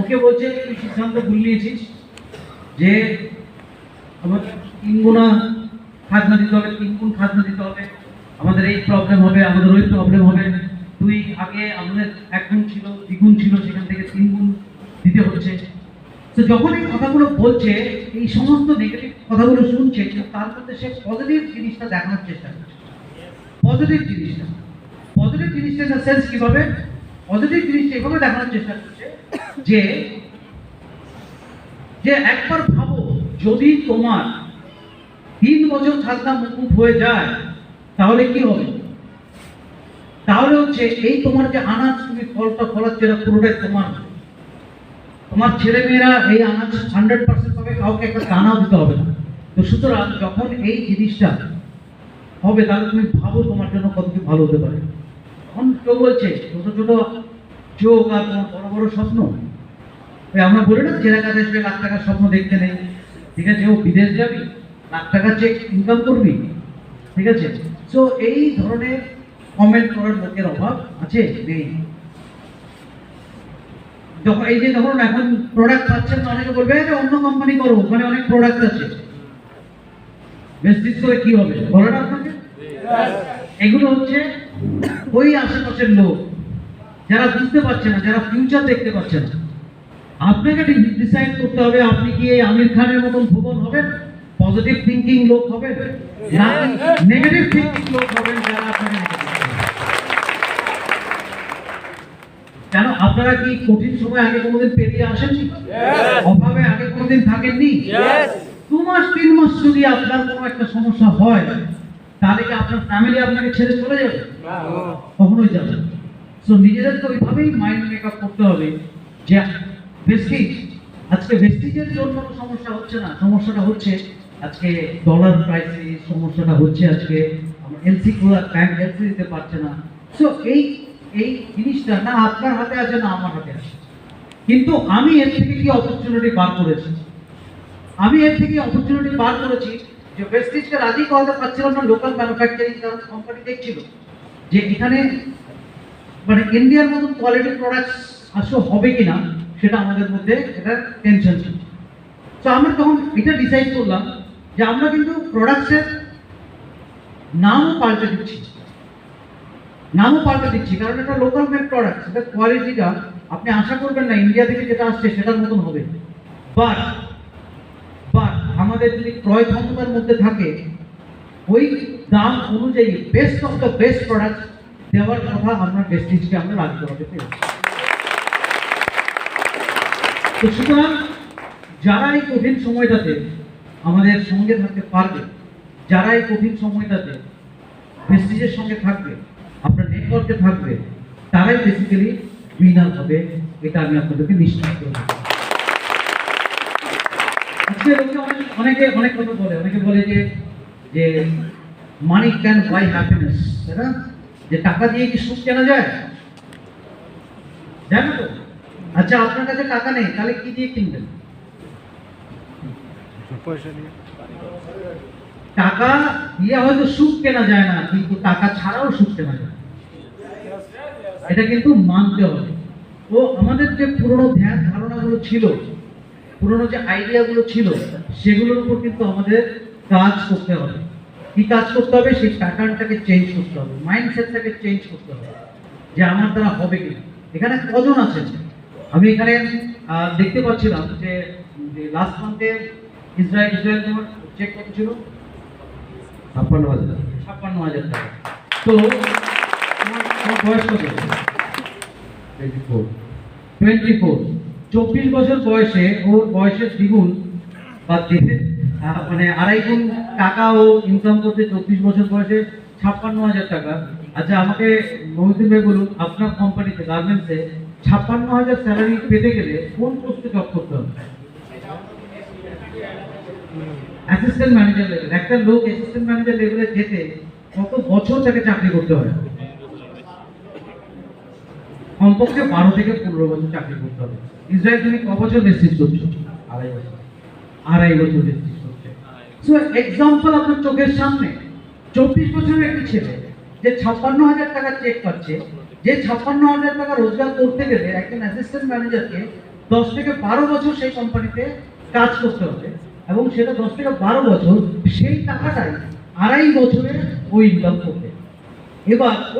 ওকে বলছে তুই সিদ্ধান্ত ভুল নিয়েছিস যে আমাদের 3 গুণা খাজনা দিতে হবে, 3 গুণ খাজনা দিতে হবে, আমাদের এই প্রবলেম হবে, আমাদের ওই প্রবলেম হবে। তুই আগে আমাদের 1 গুণ ছিল, 2 গুণ ছিল, সেখান থেকে 3 গুণ দিতে হচ্ছে। তো যখন এই কথাগুলো বলছে, এই সমস্ত নেগেটিভ কথাগুলো শুনছে, কিন্তু তার মধ্যে সে পজিটিভ জিনিসটা দেখানোর চেষ্টা করছে। পজিটিভ জিনিসটা, পজিটিভ জিনিসটা ইন সেন্স কিভাবে? পজিটিভ জিনিসটা এভাবে দেখানোর চেষ্টা করছে যে যে একবার ভাবো, যদি তোমার 3 বছর খাজনা মকুব হয়ে যায় তাহলে কি হবে? তাহলে হচ্ছে এই তোমার যে আনাজ তুমি ফলটা ফলাচ্ছ, এটা পুরোটাই তোমার। তোমার ছেলে মেয়েরা এই আনাজ 100% পাবে, কাউকে একটা দানাও দিতে হবে না। তো সুতরাং যখন এই জিনিসটা হবে, তাহলে তুমি ভাবো তোমার জন্য কতটুকু ভালো হতে পারে। এখন কেউ বলছে ছোট ছোট চোখ আর তোমার বড় বড় স্বপ্ন। ওই আমরা বলি না, ছেলে কাছে এসে লাখ টাকার স্বপ্ন দেখতে নেই, ঠিক আছে? ও বিদেশ যাবি, লাখ টাকার চেক ইনকাম করবি, ঠিক আছে? সো এই ধরনের কমেন্ট করার লোকের অভাব আছে নেই। যখন এই যে ধরুন এখন প্রোডাক্ট পাচ্ছেন, অনেকে বলবে যে অন্য কোম্পানি করো, ওখানে অনেক প্রোডাক্ট আছে, বেস্টিজ করে কি হবে, বলে না আপনাকে? এগুলো হচ্ছে ওই আশেপাশের লোক যারা বুঝতে পারছে না, যারা ফিউচার দেখতে পাচ্ছে না। আপনাকে ডিসাইড করতে হবে, আপনি কি এই আমির খানের মতন ভুবন হবেন, পজিটিভ থিঙ্কিং লোক হবেন, না নেগেটিভ থিঙ্কিং লোক হবেন যারা আপনাকে কেন? আপনারা কি কঠিন সময় আগে কোনোদিন পেরিয়ে আসেননি? অভাবে আগে কোনোদিন থাকেননি? 2 মাস 3 মাস যদি আপনার কোনো একটা সমস্যা হয়, তাহলে কি আপনার ফ্যামিলি আপনাকে ছেড়ে চলে যাবে? কখনোই যাবে না। সো নিজেদেরকে ওইভাবেই মাইন্ড মেকআপ করতে হবে যে ভেস্টিজ, আজকে ভেস্টিজের জন্য কোনো সমস্যা হচ্ছে না, সমস্যাটা হচ্ছে আজকে ডলার ক্রাইসিস, সমস্যাটা হচ্ছে আজকে আমরা এলসি ব্যাংক এলসি দিতে পারছে না। সো এই এই জিনিসটা না আপনার হাতে আছে না আমার হাতে আছে। কিন্তু আমি এর থেকে কি অপরচুনিটি বার করেছি? আমি এর থেকে অপরচুনিটি বার করেছি যে ভেস্টিজকে রাজি করাতে পারছিলাম না লোকাল ম্যানুফ্যাকচারিং কোম্পানি দেখছিল যে এখানে মানে ইন্ডিয়ার মতন কোয়ালিটি প্রোডাক্টস আসলে হবে কিনা, সেটা আমাদের মধ্যে এটা টেনশন ছিল। তো আমরা তখন এটা ডিসাইড করলাম যে আমরা কিন্তু প্রোডাক্টসের নামও পাল্টে দিচ্ছি, কারণ এটা লোকাল মেড প্রোডাক্ট, এটা কোয়ালিটিটা আপনি আশা করবেন না ইন্ডিয়া থেকে যেটা আসছে সেটার মতন হবে। বাট আমাদের যদি ক্রয় ক্ষমতার মধ্যে থাকে, ওই দাম অনুযায়ী best of the best product দেওয়ার কথা আমরা ভেস্টিজকে আমরা রাজি করাতে পেরেছি। তো সুতরাং যারা এই কঠিন সময়টাতে আমাদের সঙ্গে থাকতে পারবে, যারা এই কঠিন সময়টাতে ভেস্টিজের সঙ্গে থাকবে, আপনার নেটওয়ার্কে থাকবে, তারাই বেসিক্যালি উইনার হবে, এটা আমি আপনাদেরকে নিশ্চিত করব। আজকে অনেকে অনেক কথা বলে, অনেকে বলে যে মানি ক্যান বাই হ্যাপিনেস, তাই না? যে টাকা দিয়ে কি সুখ কেনা যায়? জানো তো? আচ্ছা, আপনার কাছে টাকা নেই, তাহলে কি দিয়ে কিনবেন? টাকা দিয়ে হয়তো সুখ কেনা যায় না, কিন্তু টাকা ছাড়াও সুখ কেনা যায়, এটা কিন্তু মানতে হবে। তো আমাদের যে পুরনো ধ্যান ধারণাগুলো ছিল, পুরনো যে আইডিয়াগুলো ছিল, সেগুলোর উপর কিন্তু আমাদের কাজ করতে হবে। কি কাজ করতে হবে? সেই প্যাটার্নটাকে চেঞ্জ করতে হবে, মাইন্ডসেটটাকে চেঞ্জ করতে হবে যে আমার দ্বারা হবে কিনা। এখানে কজন আছেন? আমি এখানে দেখতে পাচ্ছিলাম যে লাস্ট মান্থে ইসরায়েল তোমার চেক কত ছিল? 56,000 টাকা। তো তোমার বয়স কত? 24। 24 বছর বয়সে ওর বয়সের দ্বিগুণ বাদ দিয়ে মানে 2.5 গুণ টাকা ও ইনকাম করতে 24 বছর বয়সে 56,000 টাকা। আচ্ছা, আমাকে মহিউদ্দিন ভাই বলুন, আপনার কোম্পানিতে গার্মেন্টসে 56,000 স্যালারি পেতে গেলে কোন পোস্টে জব করতে হবে? Assistant manager level. একটা লোক অ্যাসিস্ট্যান্ট ম্যানেজার লেভেলে যেতে কত বছর তাকে চাকরি করতে হয়? কমপক্ষে 12 থেকে 15 বছর চাকরি করতে হবে। ইসরায়েল তুমি ক বছর বেসিস করছো? 2.5 বছর বেসিস করছে। সো এক্সাম্পল আপনার চোখের সামনে 24 বছরের একটি ছেলে যে 56,000 টাকা চেক পাচ্ছে, যে 56,000 টাকা রোজগার করতে গেলে একজন অ্যাসিস্ট্যান্ট ম্যানেজারকে 10 থেকে 12 বছর সেই কোম্পানিতে কাজ করতে হবে এবং সেটা 10 থেকে 12 বছর সেই টাকাটাই 2.5 বছরে ও ইনকাম করবে। এবার ওর